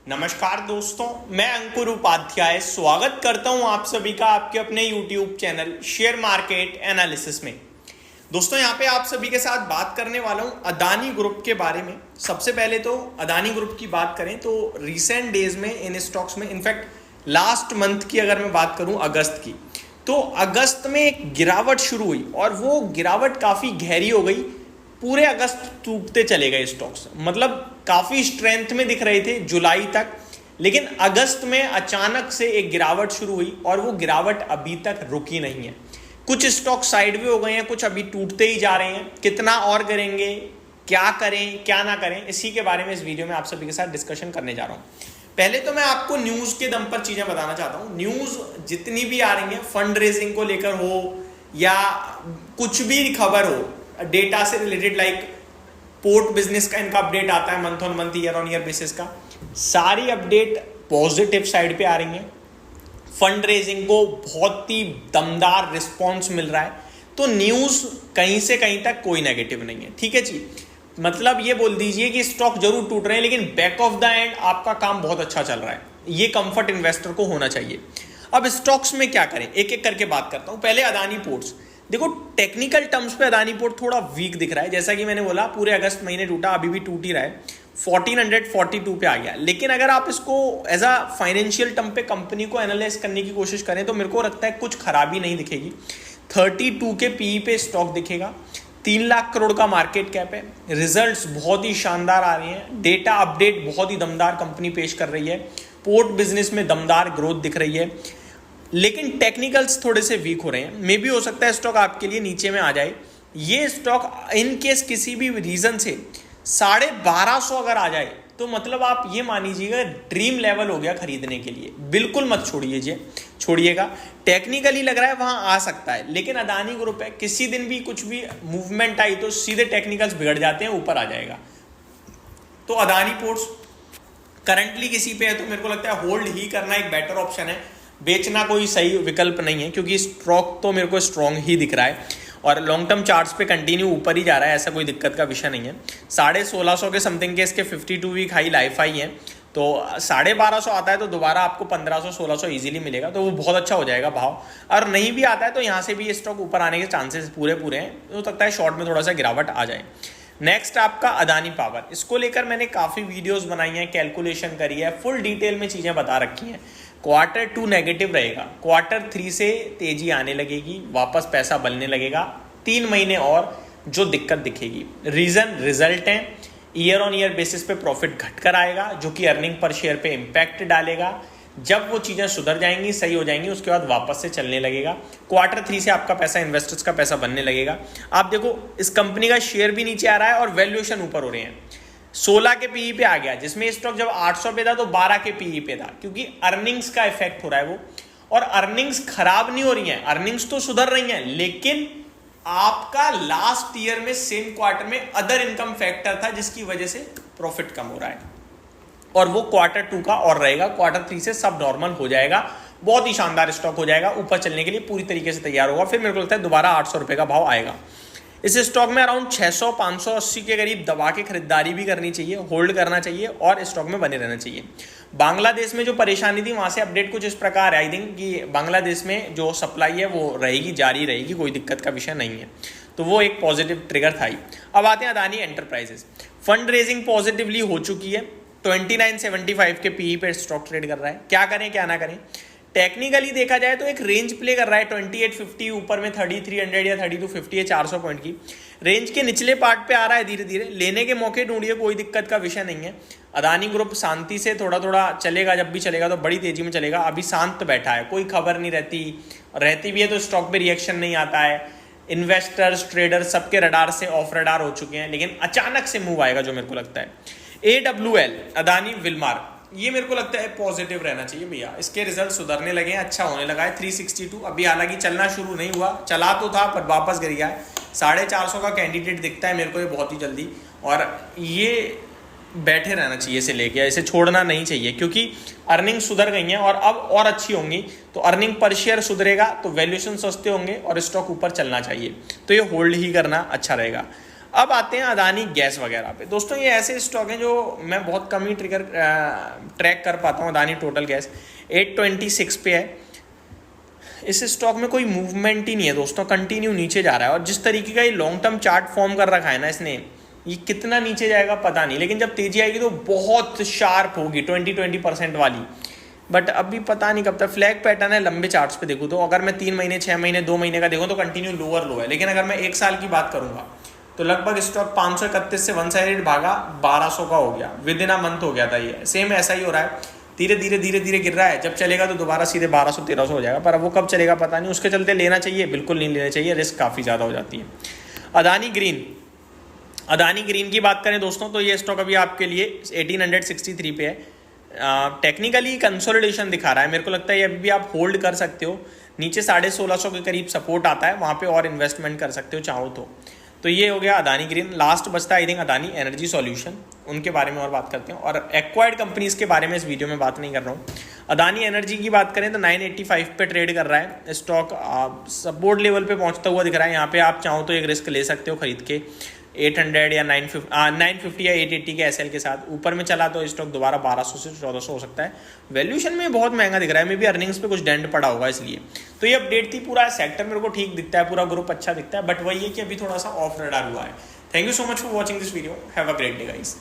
नमस्कार दोस्तों, मैं अंकुर उपाध्याय स्वागत करता हूं आप सभी का आपके अपने YouTube channel share market analysis में। दोस्तों यहाँ पे आप सभी के साथ बात करने वाला हूं अदानी ग्रुप के बारे में। सबसे पहले तो अदानी ग्रुप की बात करें तो रिसेंट डेज में इन स्टॉक्स में, इनफैक्ट लास्ट मंथ की अगर मैं बात करूं अगस्त की, तो अगस्त में एक गिरावट शुरू हुई और वो गिरावट काफ़ी गहरी हो गई। पूरे अगस्त टूटते चले गए स्टॉक्स, मतलब काफ़ी स्ट्रेंथ में दिख रहे थे जुलाई तक, लेकिन अगस्त में अचानक से एक गिरावट शुरू हुई और वो गिरावट अभी तक रुकी नहीं है। कुछ स्टॉक साइडवे हो गए हैं, कुछ अभी टूटते ही जा रहे हैं। कितना और करेंगे, क्या करें क्या ना करें, इसी के बारे में इस वीडियो में आप सभी के साथ डिस्कशन करने जा रहा हूँ। पहले तो मैं आपको न्यूज़ के दम पर चीज़ें बताना चाहता हूँ। न्यूज़ जितनी भी आ रही हैं, फंड रेजिंग को लेकर हो या कुछ भी खबर हो, डेटा से रिलेटेड, लाइक पोर्ट बिजनेस का इनका अपडेट आता है month on month, year on year basis का, सारी अपडेट पॉजिटिव साइड पे आ रही हैं। फंड रेजिंग को बहुत ही दमदार रिस्पॉन्स मिल रहा है, तो न्यूज़ कहीं से कहीं तक कोई नेगेटिव नहीं है। ठीक है जी, मतलब ये बोल दीजिए कि स्टॉक जरूर टूट रहे हैं, लेकिन बैक ऑफ द एंड आपका काम बहुत अच्छा चल रहा है। ये कंफर्ट इन्वेस्टर को होना चाहिए। अब स्टॉक्स में क्या करें, एक एक करके बात करता हूं। पहले अदानी पोर्ट्स। देखो, टेक्निकल टर्म्स पे अदानी पोर्ट थोड़ा वीक दिख रहा है। जैसा कि मैंने बोला, पूरे अगस्त महीने टूटा, अभी भी टूट ही रहा है, 1442 पे आ गया। लेकिन अगर आप इसको एज अ फाइनेंशियल टर्म पे कंपनी को एनालाइज करने की कोशिश करें तो मेरे को लगता है कुछ खराबी नहीं दिखेगी। 32 के पीई पे स्टॉक दिखेगा, 3 लाख करोड़ का मार्केट कैप है, रिजल्ट्स बहुत ही शानदार आ रहे हैं, डेटा अपडेट बहुत ही दमदार कंपनी पेश कर रही है, पोर्ट बिजनेस में दमदार ग्रोथ दिख रही है, लेकिन टेक्निकल्स थोड़े से वीक हो रहे हैं। मे भी हो सकता है स्टॉक आपके लिए नीचे में आ जाए। ये स्टॉक इन केस किसी भी रीजन से 1250 अगर आ जाए तो मतलब आप ये मान लीजिएगा ड्रीम लेवल हो गया खरीदने के लिए। बिल्कुल मत छोड़िएगा। टेक्निकली लग रहा है वहां आ सकता है, लेकिन अदानी ग्रुप है, किसी दिन भी कुछ भी मूवमेंट आई तो सीधे टेक्निकल्स बिगड़ जाते हैं, ऊपर आ जाएगा। तो अदानी पोर्ट्स करंटली किसी पे है तो मेरे को लगता है होल्ड ही करना एक बेटर ऑप्शन है। बेचना कोई सही विकल्प नहीं है, क्योंकि स्टॉक तो मेरे को स्ट्रॉन्ग ही दिख रहा है और लॉन्ग टर्म चार्ट्स पे कंटिन्यू ऊपर ही जा रहा है। ऐसा कोई दिक्कत का विषय नहीं है। 1650 के समथिंग के इसके 52 वीक हाई लाइफ हाई है, तो 1250 आता है तो दोबारा आपको 1500-1600 इजीली मिलेगा, तो वो बहुत अच्छा हो जाएगा भाव। और नहीं भी आता है तो यहाँ से भी स्टॉक ऊपर आने के चांसेस पूरे हैं। हो सकता है शॉर्ट में थोड़ा सा गिरावट आ जाए। नेक्स्ट आपका अदानी पावर। इसको लेकर मैंने काफ़ी वीडियोस बनाई हैं, कैलकुलेशन करी है, फुल डिटेल में चीज़ें बता रखी हैं। Q2 नेगेटिव रहेगा, Q3 से तेजी आने लगेगी, वापस पैसा बनने लगेगा। 3 महीने और जो दिक्कत दिखेगी, रीजन रिजल्ट है, ईयर ऑन ईयर बेसिस पे प्रॉफिट घटकर आएगा, जो कि अर्निंग पर शेयर पे इम्पैक्ट डालेगा। जब वो चीज़ें सुधर जाएंगी, सही हो जाएंगी, उसके बाद वापस से चलने लगेगा। Q3 से आपका पैसा, इन्वेस्टर्स का पैसा बनने लगेगा। आप देखो, इस कंपनी का शेयर भी नीचे आ रहा है और वैल्यूएशन ऊपर हो रहे हैं। 16 के पीई पे आ गया, जिसमें स्टॉक जब 800 पे था तो 12 के पीई पे था, क्योंकि अर्निंग्स का इफेक्ट हो रहा है वो। और अर्निंग्स खराब नहीं हो रही हैं, अर्निंग्स तो सुधर रही हैं, लेकिन आपका लास्ट ईयर में सेम क्वार्टर में अदर इनकम फैक्टर था जिसकी वजह से प्रॉफिट कम हो रहा है, और वो Q2 का और रहेगा। Q3 से सब नॉर्मल हो जाएगा, बहुत ही शानदार स्टॉक हो जाएगा, ऊपर चलने के लिए पूरी तरीके से तैयार होगा। फिर मेरे को लगता है दोबारा 800 रुपये का भाव आएगा। इस स्टॉक में अराउंड 600-580 के करीब दबा के खरीदारी भी करनी चाहिए, होल्ड करना चाहिए और स्टॉक में बने रहना चाहिए। बांग्लादेश में जो परेशानी थी वहाँ से अपडेट कुछ इस प्रकार है, आई थिंक, कि बांग्लादेश में जो सप्लाई है वो रहेगी, जारी रहेगी, कोई दिक्कत का विषय नहीं है, तो वो एक पॉजिटिव ट्रिगर था ही। अब आते हैं Adani enterprises. Fund raising positively हो चुकी है, 2975 के पीई पे स्टॉक ट्रेड कर रहा है। क्या करें क्या ना करें, टेक्निकली देखा जाए तो एक रेंज प्ले कर रहा है, 2850 ऊपर में 3300 या 3250 है, 400 पॉइंट की रेंज के निचले पार्ट पे आ रहा है। धीरे धीरे लेने के मौके ढूंढिए, कोई दिक्कत का विषय नहीं है। अदानी ग्रुप शांति से थोड़ा थोड़ा चलेगा, जब भी चलेगा तो बड़ी तेजी में चलेगा। अभी शांत बैठा है, कोई खबर नहीं रहती भी है तो स्टॉक पे रिएक्शन नहीं आता है। इन्वेस्टर्स, ट्रेडर्स सबके रडार से ऑफ रडार हो चुके हैं, लेकिन अचानक से मूव आएगा जो मेरे को लगता है। AWL अदानी विलमार, ये मेरे को लगता है पॉजिटिव रहना चाहिए भैया। इसके रिजल्ट सुधरने लगे हैं, अच्छा होने लगा है। 362 अभी हालांकि चलना शुरू नहीं हुआ, चला तो था पर वापस गिर गया है। 450 का कैंडिडेट दिखता है मेरे को ये बहुत ही जल्दी, और ये बैठे रहना चाहिए इसे लेके, इसे छोड़ना नहीं चाहिए, क्योंकि अर्निंग सुधर गई हैं और अब और अच्छी होंगी, तो अर्निंग पर शेयर सुधरेगा तो वैल्यूएशन सस्ते होंगे और स्टॉक ऊपर चलना चाहिए, तो ये होल्ड ही करना अच्छा रहेगा। अब आते हैं अदानी गैस वगैरह पे। दोस्तों ये ऐसे स्टॉक हैं जो मैं बहुत कम ही ट्रैक कर पाता हूँ। अदानी टोटल गैस 826 पे है। इस स्टॉक में कोई मूवमेंट ही नहीं है दोस्तों, कंटिन्यू नीचे जा रहा है। और जिस तरीके का ये लॉन्ग टर्म चार्ट फॉर्म कर रखा है ना इसने, ये कितना नीचे जाएगा पता नहीं, लेकिन जब तेजी आएगी तो बहुत शार्प होगी, 20% वाली। बट अभी पता नहीं कब तक। फ्लैग पैटर्न है लंबे चार्ट्स पे देखूँ तो, अगर मैं 3 महीने 6 महीने 2 महीने का देखूँ तो कंटिन्यू लोअर लो है। लेकिन अगर मैं 1 साल की बात करूंगा तो लगभग स्टॉक 531 से वन साइडेड भागा 1200 का हो गया, विद इन अ मंथ हो गया था। ये सेम ऐसा ही हो रहा है, धीरे धीरे गिर रहा है। जब चलेगा तो दोबारा सीधे 1200-1300 हो जाएगा, पर अब वो कब चलेगा पता नहीं। उसके चलते लेना चाहिए? बिल्कुल नहीं लेना चाहिए, रिस्क काफ़ी ज़्यादा हो जाती है। अदानी ग्रीन की बात करें दोस्तों तो ये स्टॉक अभी आपके लिए 1863 पे है। टेक्निकली कंसोलिडेशन दिखा रहा है, मेरे को लगता है ये अभी भी आप होल्ड कर सकते हो। नीचे 1650 के करीब सपोर्ट आता है, वहाँ पे और इन्वेस्टमेंट कर सकते हो चाहो तो ये हो गया अदानी ग्रीन। लास्ट बचता है I think Adani energy solution, उनके बारे में और बात करते हैं। और एक्वायर्ड कंपनीज के बारे में इस वीडियो में बात नहीं कर रहा हूँ। अदानी एनर्जी की बात करें तो 985 पे ट्रेड कर रहा है स्टॉक, सपोर्ट लेवल पे पहुंचता हुआ दिख रहा है। यहाँ पे आप चाहो तो एक रिस्क ले सकते हो खरीद के 800 या 950 या 880 के एसएल के साथ। ऊपर में चला तो स्टॉक दोबारा 1200 से 1400 हो सकता है। वैल्यूएशन में बहुत महंगा दिख रहा है, मे बी अर्निंग्स पे कुछ डेंट पड़ा होगा इसलिए। तो ये अपडेट थी। पूरा सेक्टर मेरे को ठीक दिखता है, पूरा ग्रुप अच्छा दिखता है, बट वही है कि अभी थोड़ा सा ऑफ रडार हुआ है। Thank you so much for watching this video. Have a great day guys.